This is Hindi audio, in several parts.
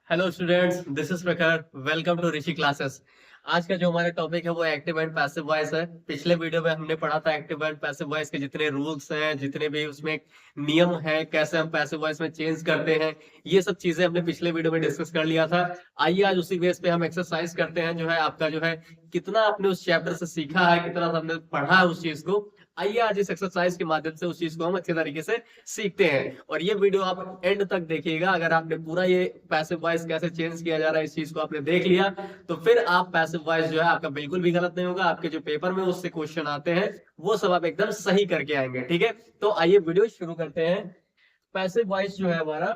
Hello students, this is Prakhar. Welcome to Rishi classes. आज का जो हमारा टॉपिक है वो एक्टिव एंड पैसिव वॉइस है। पिछले वीडियो में हमने पढ़ा था एक्टिव एंड पैसिव वॉइस के जितने रूल्स हैं, जितने भी उसमें नियम हैं, कैसे हम पैसिव वॉइस में चेंज करते हैं, ये सब चीजें हमने पिछले वीडियो में डिस्कस कर लिया था। आइए आज उसी बेस पे हम एक्सरसाइज करते हैं, जो है आपका जो है कितना आपने उस चैप्टर से सीखा है, कितना हमने पढ़ा है उस चीज को। आइए आज इस एक्सरसाइज के माध्यम से उस चीज को हम अच्छे तरीके से सीखते हैं। और ये वीडियो आप एंड तक देखिएगा। अगर आपने पूरा ये पैसिव वॉइस कैसे चेंज किया जा रहा है इस चीज को आपने देख लिया, तो फिर आप पैसिव वॉइस जो है आपका बिल्कुल भी गलत नहीं होगा। आपके जो पेपर में उससे क्वेश्चन आते हैं वो सब आप एकदम सही करके आएंगे। ठीक है, तो आइए वीडियो शुरू करते हैं। पैसिव वॉइस जो है हमारा,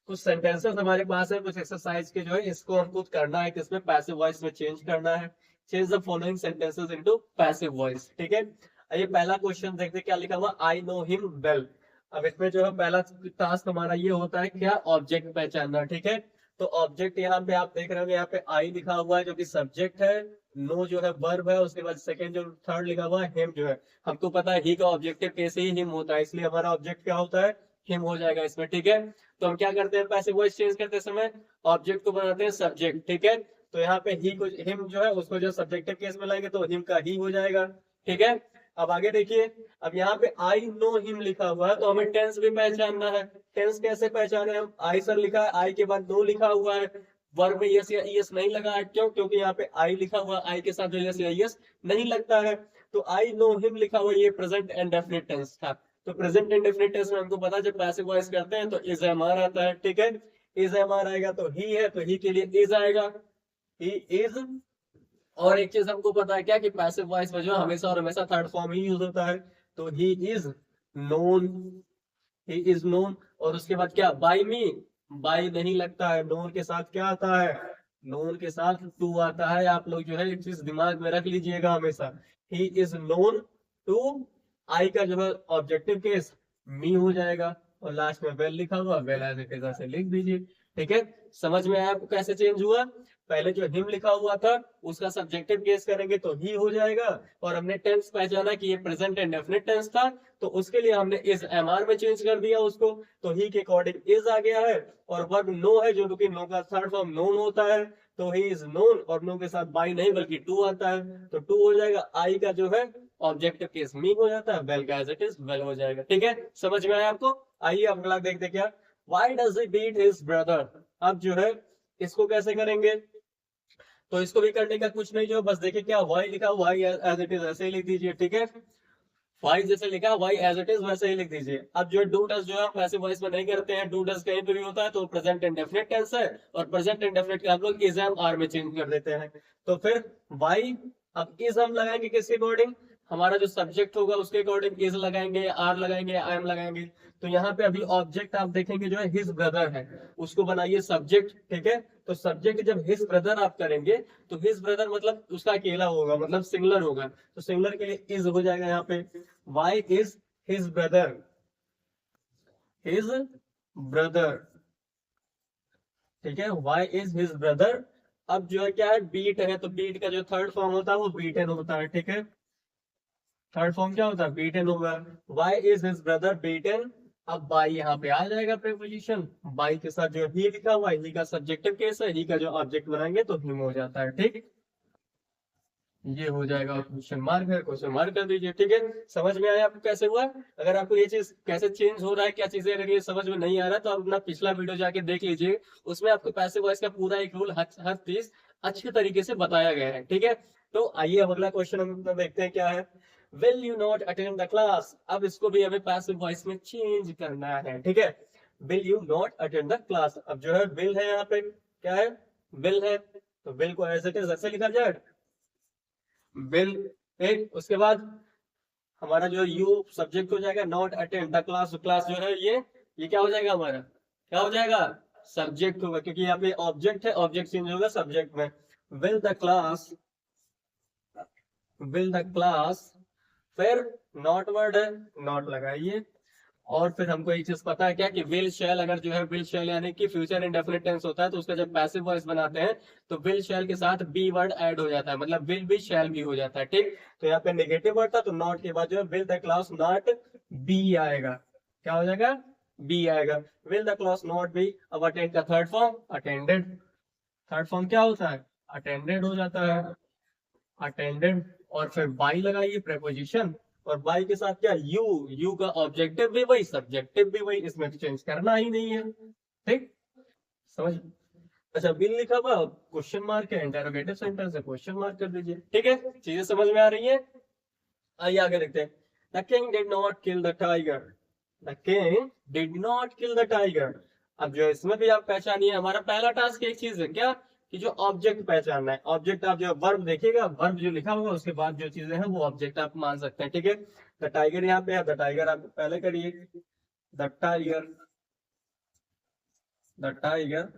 कुछ सेंटेंसेस हमारे पास है, कुछ एक्सरसाइज के जो है इसको हमको करना है, किसमें पैसिव वॉइस में चेंज करना है। Change the following sentences into passive voice. ठीक है, ये पहला क्वेश्चन देखते क्या लिखा हुआ, आई नो हिम वेल। अब इसमें जो है पहला टास्क हमारा ये होता है क्या, ऑब्जेक्ट पहचानना। ठीक है, तो ऑब्जेक्ट यहाँ पे आप देख रहे हो, यहाँ पे आई लिखा हुआ है जो कि सब्जेक्ट है, नो जो है वर्ब है, उसके बाद सेकंड जो थर्ड लिखा हुआ है हिम जो है, हमको पता है ही का ऑब्जेक्टिव केस ही हिम होता है, इसलिए हमारा ऑब्जेक्ट क्या होता है, हिम हो जाएगा इसमें। ठीक है, तो हम क्या करते हैं, पैसिव वॉइस चेंज करते समय ऑब्जेक्ट को बनाते हैं सब्जेक्ट। ठीक है, तो यहाँ पे ही को हिम जो है उसको जो सब्जेक्टिव केस में लाएंगे तो हिम का ही हो जाएगा। ठीक है, अब आगे देखिए, अब यहाँ पे आई नो हिम लिखा हुआ है तो हमें टेंस भी पहचानना है। टेंस कैसे पहचाने हम, आई सर लिखा है, आई के बाद नो लिखा हुआ है, वर्ब में यस या यस नहीं लगा है, क्यों, क्योंकि यहाँ पे आई लिखा हुआ है, आई के साथ जो यस या यस नहीं लगता है। तो आई नो हिम लिखा हुआ ये प्रेजेंट एंड डेफिनिट टेंस था। तो प्रेजेंट एंड डेफिनिट टेंस में हमको पता है जब पैसिव वॉइस करते हैं तो इज एम आर आता है। ठीक है, इज एम आर आएगा तो ही है, तो ही के लिए इज आएगा, ही इज। और एक चीज हमको पता है क्या, कि पैसिव वॉइस में जो हमेशा और हमेशा थर्ड फॉर्म ही यूज होता है। तो he is known, he is known. और उसके बाद क्या, बाय मी, बाय नहीं लगता है, नोन के साथ क्या आता है, नोन के साथ टू आता है। आप लोग जो है एक चीज दिमाग में रख लीजिएगा हमेशा, ही इज नोन टू, आई का जो है ऑब्जेक्टिव केस मी हो जाएगा, और लास्ट में वेल लिखा हुआ, वेल एज इट इज ऐसे लिख दीजिए। ठीक है, समझ में आया आपको कैसे चेंज हुआ। पहले जो हिम लिखा हुआ था उसका सब्जेक्टिव केस करेंगे तो ही हो जाएगा, और हमने टेंस पहचाना कि ये प्रेजेंट एंड डेफिनिट टेंस था, तो उसके लिए हमने इस एम आर में चेंज कर दिया उसको, तो ही के अकॉर्डिंग इज आ गया है। और वर्ब नो है जो कि नो का थर्ड फॉर्म नोन होता है, तो ही इज नोन, और नो के साथ बाई नहीं बल्कि टू आता है, तो टू हो जाएगा। आई का जो है ऑब्जेक्टिव केस मी हो जाता है, वेल का एज इट इज वेल हो जाएगा। ठीक है, समझ में आया आपको। आइए अगला देखते क्या, why does he beat his brother. अब जो है इसको कैसे करेंगे, तो इसको भी करने का कुछ नहीं, जो बस देखिए क्या वाई लिखा, वाई एज इट इज ऐसे ही लिख दीजिए। ठीक है, वाई जैसे लिखा है वाई एज इट इज वैसे ही लिख दीजिए। अब जो डू डज जो है पैसिव वॉइस में नहीं करते हैं, डू डज कहीं पे भी होता है तो प्रेजेंट इंडेफिनिट टेंस है, और प्रेजेंट इंडेफिनिट के हम लोग इज एम आर में चेंज कर देते हैं। तो फिर वाई, अब इज हम लगाएंगे किसके अकॉर्डिंग, हमारा जो सब्जेक्ट होगा उसके अकॉर्डिंग इज लगाएंगे, आर लगाएंगे, आई एम लगाएंगे। तो यहाँ पे अभी ऑब्जेक्ट आप देखेंगे जो है हिज ब्रदर है, उसको बनाइए सब्जेक्ट। ठीक है, तो सब्जेक्ट जब हिज ब्रदर आप करेंगे तो हिज ब्रदर मतलब उसका अकेला होगा, मतलब सिंगुलर होगा, तो सिंगुलर के लिए इज हो जाएगा यहाँ पे। Why is his brother, his brother. ठीक है, वाई इज हिज ब्रदर। अब जो है क्या है, बीट है, तो बीट का जो थर्ड फॉर्म होता है वो बीटन होता है। ठीक है, थर्ड फॉर्म क्या होता है, बीटन होगा। Why is his brother beaten. अब बाई यहाँ पे आ जाएगा प्रीपोजिशन, बाई के साथ जो ही लिखा हुआ है, ही का सब्जेक्टिव केस है, ही का जो ऑब्जेक्ट बनाएंगे तो हिम हो जाता है। ठीक, ये हो जाएगा, क्वेश्चन मार्क है, क्वेश्चन मार्क कर दीजिए। ठीक है, समझ में आया आपको कैसे हुआ। अगर आपको ये चीज कैसे चेंज हो रहा है, क्या चीजें अगर ये समझ में नहीं आ रहा तो आप अपना पिछला वीडियो जाके देख लीजिए, उसमें आपको पैसिव वॉइस का पूरा एक रूल हर चीज अच्छे तरीके से बताया गया है। ठीक है, तो आइए अब अगला क्वेश्चन हम अपना देखते हैं क्या है, will you not attend the class. अब इसको भी हमें पैसिव वॉइस में चेंज करना है। ठीक है, will you not attend the class. अब जो है विल है, यहाँ पे क्या है, विल है, तो विल को एज इट इज ऐसे लिखा जाए, विल। एक उसके बाद हमारा जो यू सब्जेक्ट हो जाएगा, not attend the class, class जो है ये क्या हो जाएगा हमारा, क्या हो जाएगा, सब्जेक्ट होगा, क्योंकि यहाँ पे ऑब्जेक्ट है, ऑब्जेक्ट चेंज होगा सब्जेक्ट में। Will the class, will the class, फिर नॉट वर्ड है, नॉट लगाइए। और फिर हमको एक चीज पता है क्या, कि विल शैल, अगर जो है विल शैल यानी कि फ्यूचर इंडेफिनिट टेंस होता है, तो उसका जब पैसिव वॉइस बनाते हैं तो विल शैल के साथ बी वर्ड ऐड हो जाता है, मतलब विल भी शैल भी हो जाता है। ठीक, तो यहाँ पे नेगेटिव वर्ड था तो नॉट के बाद जो है will the class not be आएगा, क्या हो जाएगा, बी आएगा। Will the class not be, अब अटेंड का third form attended, third form क्या होता है अटेंडेड हो जाता है, अटेंडेड। और फिर बाई लगाइए प्रेपोजिशन, और बाई के साथ क्या यू, यू का ऑब्जेक्टिव भी वही सब्जेक्टिव भी वही, इसमें चेंज करना ही नहीं है। ठीक, समझ। अच्छा बिल लिखा हुआ क्वेश्चन मार्क है, इंटरोगेटिव सेंटेंस से क्वेश्चन मार्क कर दीजिए। ठीक है, चीजें समझ में आ रही है। आइए आगे देखते हैं। The king did not kill the tiger, the king did not kill the tiger. अब जो इसमें भी आप पहचानिए, हमारा पहला टास्क एक चीज है क्या कि जो ऑब्जेक्ट पहचानना है। ऑब्जेक्ट आप जो वर्ब देखिएगा, वर्ब जो लिखा होगा उसके बाद जो चीजें हैं वो ऑब्जेक्ट आप मान सकते हैं। ठीक है, द टाइगर यहाँ पे है, द टाइगर आप पहले करिए, द टाइगर, द टाइगर।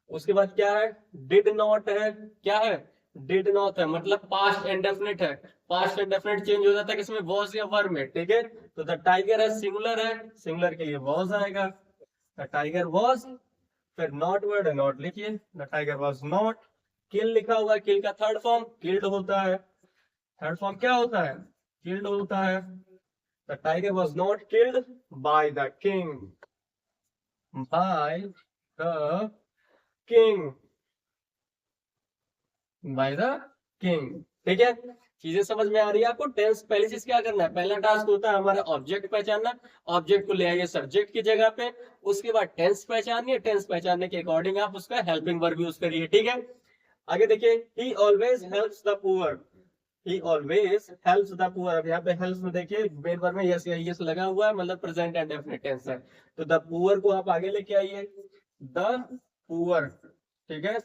उसके बाद क्या है डिड नॉट है, क्या है डिड नॉट है, मतलब पास्ट इंडेफिनिट है। पास्ट इंडेफिनिट चेंज हो जाता है किसमें, वॉज या वर्ब में। ठीक है, तो द टाइगर है सिंगुलर है, सिंगुलर के लिए वॉज आएगा, द टाइगर वॉज। फिर नॉट वर्ड है, नॉट लिखिए, द टाइगर वॉज नॉट। किल लिखा हुआ, किल का थर्ड फॉर्म किल्ड होता है, थर्ड फॉर्म क्या होता है किल्ड होता है। The tiger was not killed by the king, by the king, by the king. ठीक है, चीजें समझ में आ रही है आपको। टेंस पहली चीज क्या करना है, पहला टास्क होता है हमारा ऑब्जेक्ट पहचानना, ऑब्जेक्ट को ले आइए सब्जेक्ट की जगह पे। उसके बाद टेंस पहचानिए, टेंस पहचानने के अकॉर्डिंग आप उसका हेल्पिंग वर्ब यूज करिए। ठीक है, आगे देखिए, ही always helps the poor, he always helps the poor. अब यहाँ पे हेल्प्स में देखिए मेन वर्ब में यस या यस लगा हुआ है, मतलब प्रेजेंट एंड डेफिनिट टेंस है। तो द पुअर को आप आगे लेके आइए, द पुअर। ठीक है,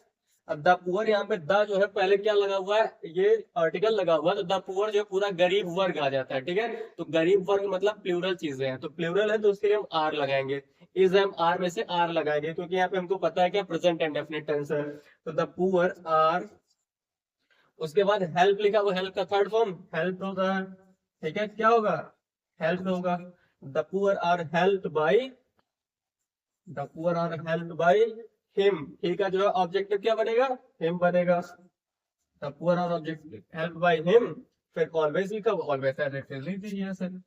अब द पुअर यहाँ पे द जो है पहले क्या लगा हुआ है, ये आर्टिकल लगा हुआ है, तो द पुअर जो पूरा गरीब वर्ग आ जाता है। ठीक है, तो गरीब वर्ग मतलब प्लूरल चीजें हैं, तो प्लूरल है तो उसके लिए हम आर लगाएंगे, इज एम आर में से आर लगाएंगे, क्योंकि यहाँ पे हमको पता है क्या प्रेजेंट एंड डेफिनिट टेंस है। तो द पुअर आर, उसके बाद हेल्प लिखा, वो हेल्प का थर्ड फॉर्म हेल्प होता है। ठीक है, क्या होगा हेल्प होगा। The poor are help by, the poor are help by him, ठीक है, जो है ऑब्जेक्टिव क्या बनेगा हिम बनेगा। The poor are objective help by him. फिर ऑलवेज लिखा, ऑलवेज लिख दीजिए सर।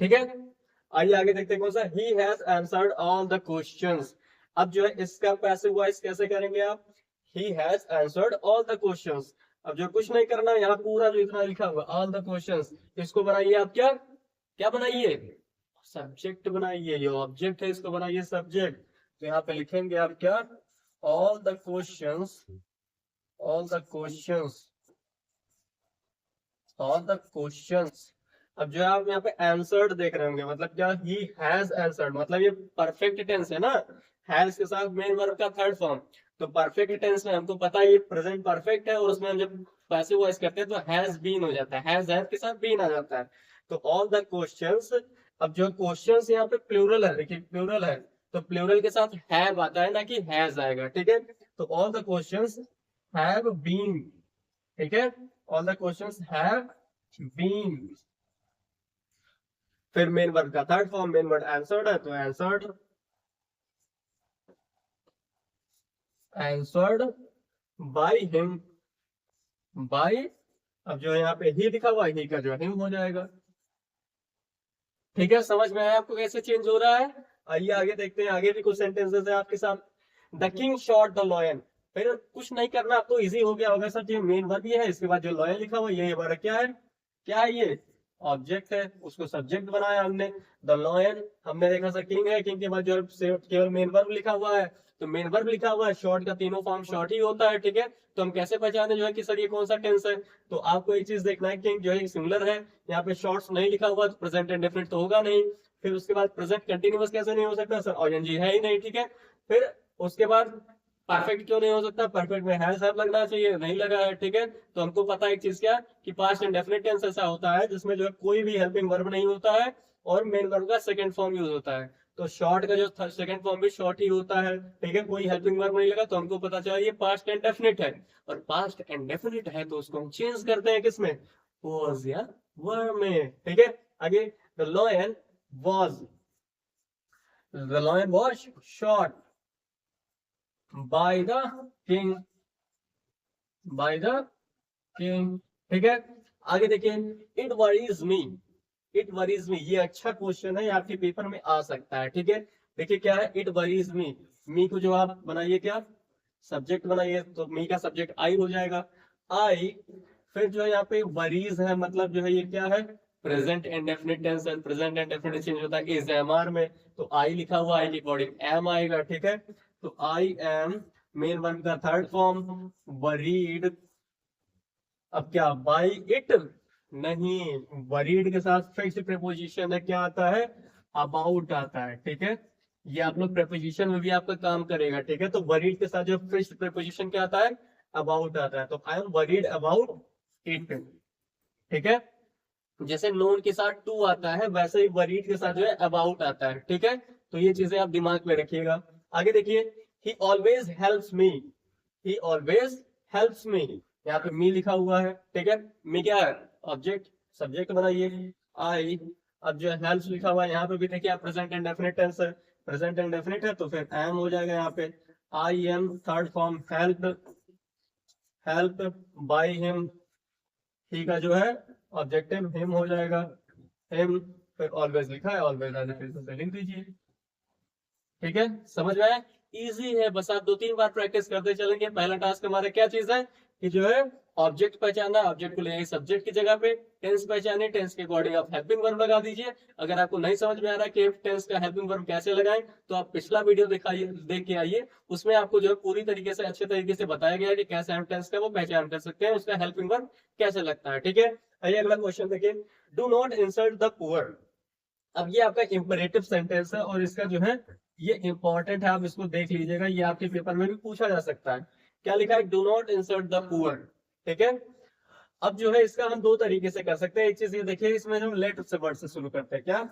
ठीक है, आइए आगे देखते हैं कौन सा, he has answered all the questions. अब जो है इसका पैसिव वॉइस कैसे करेंगे आप, he has answered all the questions. अब जो कुछ नहीं करना, यहाँ पूरा जो इतना लिखा हुआ ऑल द क्वेश्चंस, इसको बनाइए आप क्या क्या बनाइए सब्जेक्ट बनाइए, ये ऑब्जेक्ट है इसको बनाइए सब्जेक्ट। तो यहाँ पे लिखेंगे आप क्या all the questions, all the questions, all the questions. अब जो आप यहाँ पे आंसर्ड देख रहे होंगे, मतलब क्या ही हैज आंसर्ड, मतलब ये परफेक्ट टेंस है ना, हैज के साथ मेन वर्ब का थर्ड फॉर्म। तो परफेक्ट टेंस में हमको पता है ये प्रेजेंट परफेक्ट है, और उसमें हम जब पैसिव वॉइस करते हैं तो हैज बीन हो जाता है, हैज के साथ बीन आ जाता है। तो ऑल द क्वेश्चंस, अब जो क्वेश्चंस यहाँ पे प्लूरल है, देखिए प्लूरल है, तो प्लूरल के साथ हैव आता है ना कि हैज आएगा। ठीक है, तो all the questions have been. ठीक है, all the questions have been. फिर मेन वर्ब का third form, main word answered है तो answered, answered by him, by. अब जो है यहाँ पे ही लिखा हुआ है, ही का जो हिम हो जाएगा। ठीक है, समझ में आया आपको कैसे चेंज हो रहा है। आइए आगे देखते हैं, आगे भी कुछ सेंटेंसेस है आपके साथ। The king shot the lion, फिर कुछ नहीं करना, अब तो इजी हो गया होगा सर, ये मेन वर्ब ये है, इसके बाद जो लॉयन लिखा हुआ ये हमारा क्या है, क्या है ये ऑब्जेक्ट है, उसको सब्जेक्ट बनाया हमने। द लॉयन हमने देखा सर किंग है, किंग के बाद जो केवल मेन वर्ब लिखा हुआ है, तो मेन वर्ब लिखा हुआ है, शॉर्ट का तीनों फॉर्म शॉर्ट ही होता है। ठीक है, तो हम कैसे पहचाने जो है कि सर ये कौन सा टेंस है, तो आपको एक चीज देखना है, किंग जो है सिंगुलर है, यहाँ पे शॉर्ट्स नहीं लिखा हुआ तो प्रेजेंट इंडेफिनिट तो होगा नहीं। फिर उसके बाद प्रेजेंट कंटिन्यूअस कैसे नहीं हो सकता सर, आईएनजी है ही नहीं। ठीक है, फिर उसके बाद परफेक्ट क्यों नहीं हो सकता, परफेक्ट में हैज हैव लगना चाहिए, नहीं लगा है। ठीक है, तो हमको पता है एक चीज क्या कि पास्ट इंडेफिनिट टेंस ऐसा होता है जिसमें जो है कोई भी हेल्पिंग वर्ब नहीं होता है, और मेन वर्ब का सेकंड फॉर्म यूज होता है। तो शॉर्ट का जो सेकंड फॉर्म भी शॉर्ट ही होता है। ठीक है, कोई हेल्पिंग वर्ब नहीं लगा, तो हमको पता चला ये पास्ट इंडेफिनिट है, और पास्ट इंडेफिनिट है तो उसको हम चेंज करते हैं किसमें, वाज या वर में। ठीक है, आगे the lion was, the lion was shot by the king, by the king. ठीक है, आगे देखिए, it worries me, it worries me, ये अच्छा क्वेश्चन है, आपके पेपर में आ सकता है, ठीक है। देखिए क्या है, इट वरीज मी को जो आप बनाइए क्या, सब्जेक्ट बनाइए, तो मी का सब्जेक्ट आई हो जाएगा, आई। फिर जो है यहाँ पे वरीज है, मतलब जो है ये क्या है, प्रेजेंट इंडेफिनिट टेंस है, प्रेजेंट इंडेफिनिट चेंज होता है इज एम आर में, तो आई लिखा हुआ, आई के अकॉर्डिंग एम आएगा, ठीक है। तो आई एम मेन वर्ब का थर्ड फॉर्म, वरीड, अब क्या बाई इट, नहीं, वरीड के साथ फिक्स्ड प्रीपोजिशन है, क्या आता है, अबाउट आता है, ठीक है। ये आप लोग प्रीपोजिशन में भी आपका काम करेगा, ठीक है। तो वरीड के साथ जो फिक्स्ड प्रीपोजिशन क्या आता है, अबाउट आता है, तो I am worried about it, ठीक है। जैसे नोन के साथ टू आता है, वैसे ही वरीड के साथ जो है अबाउट आता है, ठीक है। तो ये चीजें आप दिमाग में रखिएगा। आगे देखिए, ही ऑलवेज हेल्प्स मी, ही ऑलवेज हेल्प्स मी, यहाँ पे मी लिखा हुआ है, ठीक है। मी क्या है, ऑब्जेक्ट, सब्जेक्ट बनाइए आई। अब जो हेल्प्स लिखा हुआ है यहाँ पे भी देखिए, प्रेजेंट इंडेफिनिट टेंस है, प्रेजेंट इंडेफिनिट है तो फिर एम हो जाएगा यहाँ पे, I am third form, help, help by him, he का जो है ऑब्जेक्टिव हिम हो जाएगा, हिम, फिर ऑलवेज लिखा है, ऑलवेज आगे फिर से लिख दीजिए, ठीक है। समझ में आया, इजी है, बस आप 2-3 बार प्रैक्टिस करते चलेंगे। पहला टास्क हमारा क्या चीज है कि जो है ऑब्जेक्ट पहचानना, ऑब्जेक्ट को ले सब्जेक्ट की जगह पे, टेंस पहचाने, टेंस के अकॉर्डिंग आप हेल्पिंग वर्ब लगा दीजिए। अगर आपको नहीं समझ में आ रहा कि टेंस का हेल्पिंग वर्ब कैसे लगाएं, तो आप पिछला वीडियो दिखाइए, देख के आइए, उसमें आपको जो है पूरी तरीके से अच्छे तरीके से बताया गया है कि कैसे हम टेंस का वो पहचान कर सकते हैं, उसका हेल्पिंग वर्ब कैसे लगता है, ठीक है। आइए अगला क्वेश्चन देखिए, do not insert the poor. अब ये आपका इंपरेटिव सेंटेंस है और इसका जो है ये इंपॉर्टेंट है, आप इसको देख लीजिएगा, ये आपके पेपर में भी पूछा जा सकता है। क्या लिखा है, do not insert the poor, ठीक है। अब जो है इसका हम दो तरीके से कर सकते हैं। एक चीज ये देखिए, इसमें हम लेट से वर्ड से शुरू करते हैं, क्या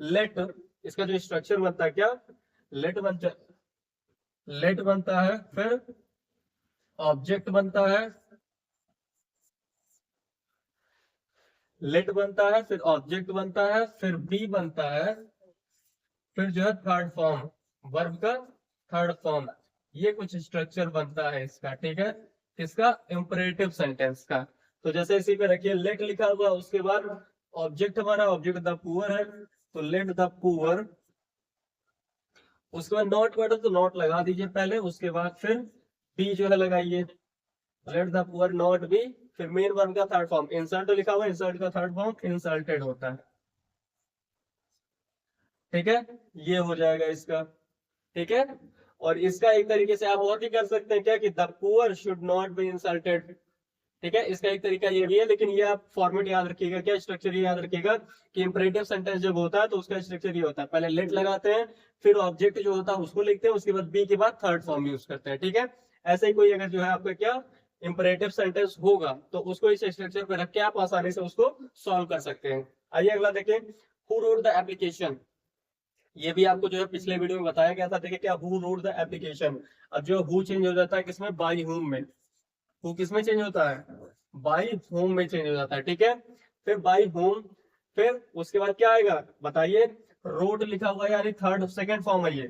लेट, इसका जो स्ट्रक्चर बनता है क्या, लेट बनता, लेट बनता है, फिर ऑब्जेक्ट बनता है, लेट बनता है, फिर ऑब्जेक्ट बनता है, फिर बी बनता है, फिर जो है थर्ड फॉर्म, वर्ब का थर्ड फॉर्म, ये कुछ स्ट्रक्चर बनता है इसका, ठीक है, इसका इंपरेटिव सेंटेंस का। तो जैसे इसी पे रखिए, लेट लिखा हुआ, उसके बाद ऑब्जेक्ट हमारा, ऑब्जेक्ट द पुअर है, तो लेट द पुअर, उसके बाद नॉट वर्ड तो नॉट लगा दीजिए पहले, उसके बाद फिर बी जो है लगाइए, let the poor not be, फिर मेन वर्ब का थर्ड फॉर्म, इंसल्ट लिखा हुआ, इंसल्ट का थर्ड फॉर्म इंसल्टेड होता है, ठीक है। ये हो जाएगा इसका, ठीक है। और इसका एक तरीके से आप और भी कर सकते हैं क्या, कि the poor should not be insulted, ठीक है। इसका एक तरीका ये भी है, लेकिन ये आप फॉर्मेट याद रखिएगा, क्या स्ट्रक्चर ये याद रखिएगा कि इंपरेटिव सेंटेंस जब होता है तो उसका स्ट्रक्चर ये होता है, पहले लेट लगाते हैं, फिर ऑब्जेक्ट जो होता है उसको लिखते हैं, उसके बाद बी के बाद थर्ड फॉर्म यूज करते हैं, ठीक है। ऐसे ही कोई अगर जो है आपका क्या इंपरेटिव सेंटेंस होगा तो उसको इस स्ट्रक्चर पे रख के आप आसानी से उसको सॉल्व कर सकते हैं। आइए अगला देखें, हु रोट द एप्लीकेशन। ये भी आपको जो है पिछले वीडियो में बताया गया था, देखिए क्या, हु रोट द एप्लीकेशन। अब जो हु चेंज हो जाता है किसमें, बाई होम में, हु किसमें चेंज होता है, बाई होम में चेंज हो जाता है, ठीक है। फिर बाई होम, फिर उसके बाद क्या आएगा बताइए, रोड लिखा हुआ है, यानी थर्ड सेकंड फॉर्म है, ये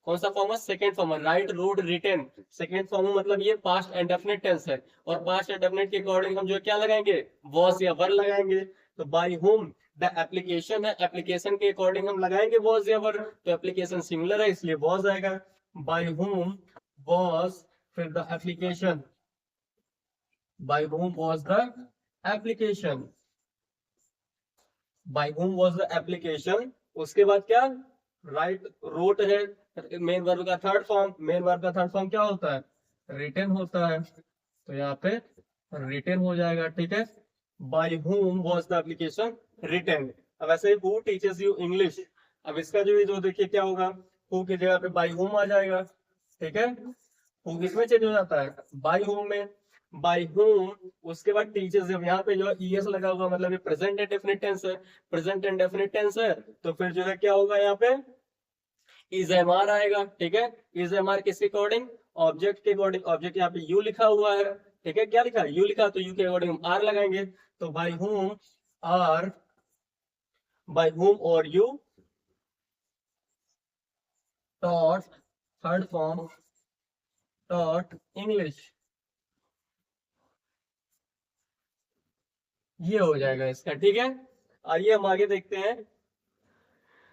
कौन सा फॉर्म है, सेकंड फॉर्म है, write rode written, second form मतलब ये पास्ट इंडेफिनिट टेंस है, और पास्ट इंडेफिनिट के अकॉर्डिंग हम जो क्या लगाएंगे, वॉज या वर लगाएंगे। तो बाई होम द एप्लीकेशन है, एप्लीकेशन के अकॉर्डिंग हम लगाएंगे वॉज या वर, तो एप्लीकेशन सिमिलर है इसलिए वॉज आएगा, बाई होम वॉज, फिर the application, by whom was the application, by whom was the application। उसके बाद क्या, राइट रोट है, मेन वर्ब का थर्ड फॉर्म, मेन वर्ब का थर्ड फॉर्म क्या होता है, रिटन होता है, तो यहाँ पे रिटन हो जाएगा, ठीक है। by whom was the application written। अब ऐसे ही who teaches you English, अब इसका जो देखिए क्या होगा, who की जगह पे by whom आ जाएगा, ठीक है। who किसमें चेंज हो जाता है, by whom में, by whom, उसके बाद टीचर्स, जब यहाँ पे जो es लगा हुआ मतलब ये प्रेजेंट इंडेफिनिट टेंस है, प्रेजेंट इंडेफिनिट टेंस है, तो फिर जो है क्या होगा यहाँ पे इज एम आर आएगा, ठीक है। इज एम आर किसके अकॉर्डिंग, ऑब्जेक्ट के अकॉर्डिंग, ऑब्जेक्ट यहाँ पे यू लिखा हुआ है, ठीक है, क्या लिखा है, यू लिखा, तो यू के अकॉर्डिंग हम आर लगाएंगे, तो by whom are, by whom और you taught, third form taught English, ये हो जाएगा इसका, ठीक है। आइए हम आगे देखते हैं।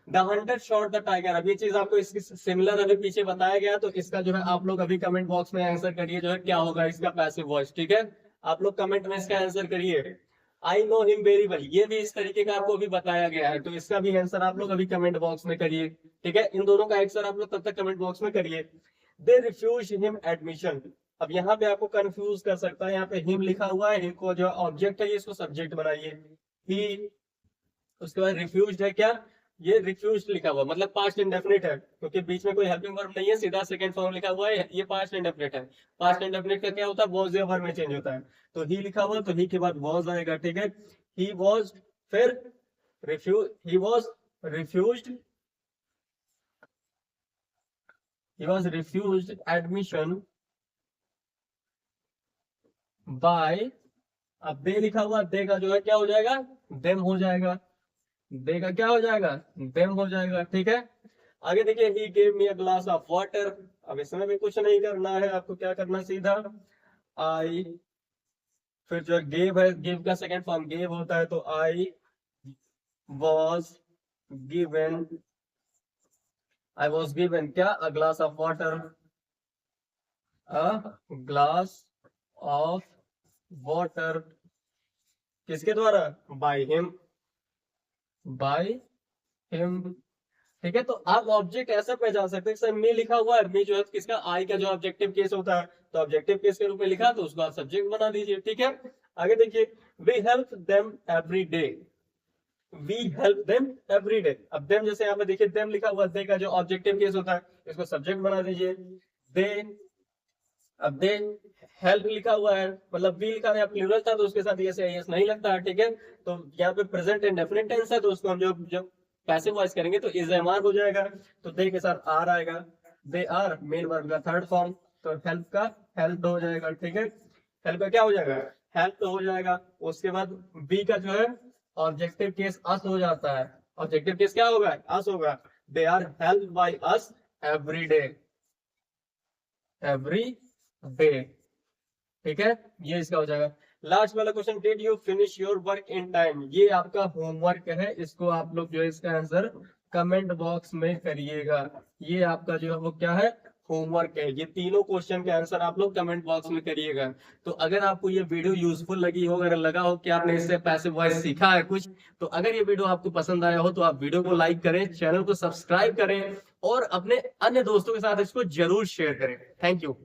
The Hunter shot the tiger, अब ये चीज आपको इसकी सिमिलर अभी पीछे बताया गया, तो इसका जो है आप लोग अभी कमेंट बॉक्स में आंसर करिए जो है क्या होगा इसका पैसिव वॉइस। ठीक है, आप लोग कमेंट में इसका आंसर करिए। I know him very well, ये भी इस तरीके का आपको भी बताया गया है, तो इसका भी आंसर आप लोग अभी कमेंट बॉक्स में करिए। ठीक है, इन दोनों का आंसर आप लोग तब तक कमेंट बॉक्स में करिए। दे रिफ्यूज हिम एडमिशन, अब यहाँ पे आपको कंफ्यूज कर सकता है, यहाँ पे हिम लिखा हुआ है, हिम को जो ऑब्जेक्ट है इसको सब्जेक्ट बनाइए। ही, उसके बाद रिफ्यूज है क्या, ये रिफ्यूज लिखा हुआ मतलब पास्ट इंडेफिनिट है, क्योंकि बीच में कोई हेल्पिंग वर्ब नहीं है, सीधा सेकंड फॉर्म लिखा हुआ है, ये पास्ट इंडेफिनिट है। पास्ट इंडेफिनिट का क्या होता है, वॉज या वर में चेंज होता है, तो ही लिखा हुआ तो ही के बाद वॉज आएगा। ठीक है, ही वॉज, फिर he was refused, he was refused admission by, अब दे लिखा हुआ, दे का जो है क्या हो जाएगा, देम हो जाएगा, दे का क्या हो जाएगा, देम हो जाएगा। ठीक है, आगे देखिए, he gave me a glass of water, अब इसमें भी कुछ नहीं करना है आपको, क्या करना सीधा आई, फिर जो गेव है, गिव का सेकंड फॉर्म गेव होता है, तो I was given, I was given क्या, a glass of water, a glass of water, किसके द्वारा, by him, by him। ठीक है, तो आप ऑब्जेक्ट ऐसा पहचान सकते हैं, सर मैं लिखा हुआ है, मैं जो है किसका, आई का जो ऑब्जेक्टिव केस होता है, तो ऑब्जेक्टिव केस के रूप में लिखा तो उसको आप सब्जेक्ट बना दीजिए। ठीक है, आगे देखिए, we help them every day, we help them every day, अब देम जैसे यहाँ पे देखिए देम लिखा हुआ, दे का जो ऑब्जेक्टिव केस होता है इसको सब्जेक्ट बना दीजिए। दे, अब दे हेल्प लिखा हुआ है, मतलब वी लिखा है प्लूरल था तो उसके साथ यस या यस नहीं लगता है। ठीक है, तो यहाँ पे प्रेजेंट इंडेफिनिट टेंस है, तो उसको हम जो पैसिव वॉइस करेंगे तो इज एम आर हो जाएगा, तो दे के साथ आर आएगा, दे आर मेन वर्ब का थर्ड फॉर्म, तो हेल्प का हेल्प हो जाएगा। ठीक है, हेल्प का क्या हो जाएगा, हेल्प हो जाएगा। उसके बाद बी का जो है ऑब्जेक्टिव केस अस हो जाता है, ऑब्जेक्टिव केस क्या होगा, अस होगा, they are help by us every day, every day. ठीक है, ये इसका हो जाएगा। लास्ट वाला question, did you finish your work in time, ये आपका होमवर्क है, इसको आप लोग जो है इसका आंसर कमेंट बॉक्स में करिएगा। ये आपका जो है वो क्या है, होमवर्क है, ये तीनों क्वेश्चन के आंसर आप लोग कमेंट बॉक्स में करिएगा। तो अगर आपको ये वीडियो यूजफुल लगी हो, अगर लगा हो कि आपने इससे पैसिव वॉइस सीखा है कुछ, तो अगर ये वीडियो आपको पसंद आया हो तो आप वीडियो को लाइक करें, चैनल को सब्सक्राइब करें और अपने अन्य दोस्तों के साथ इसको जरूर शेयर करें। Thank you.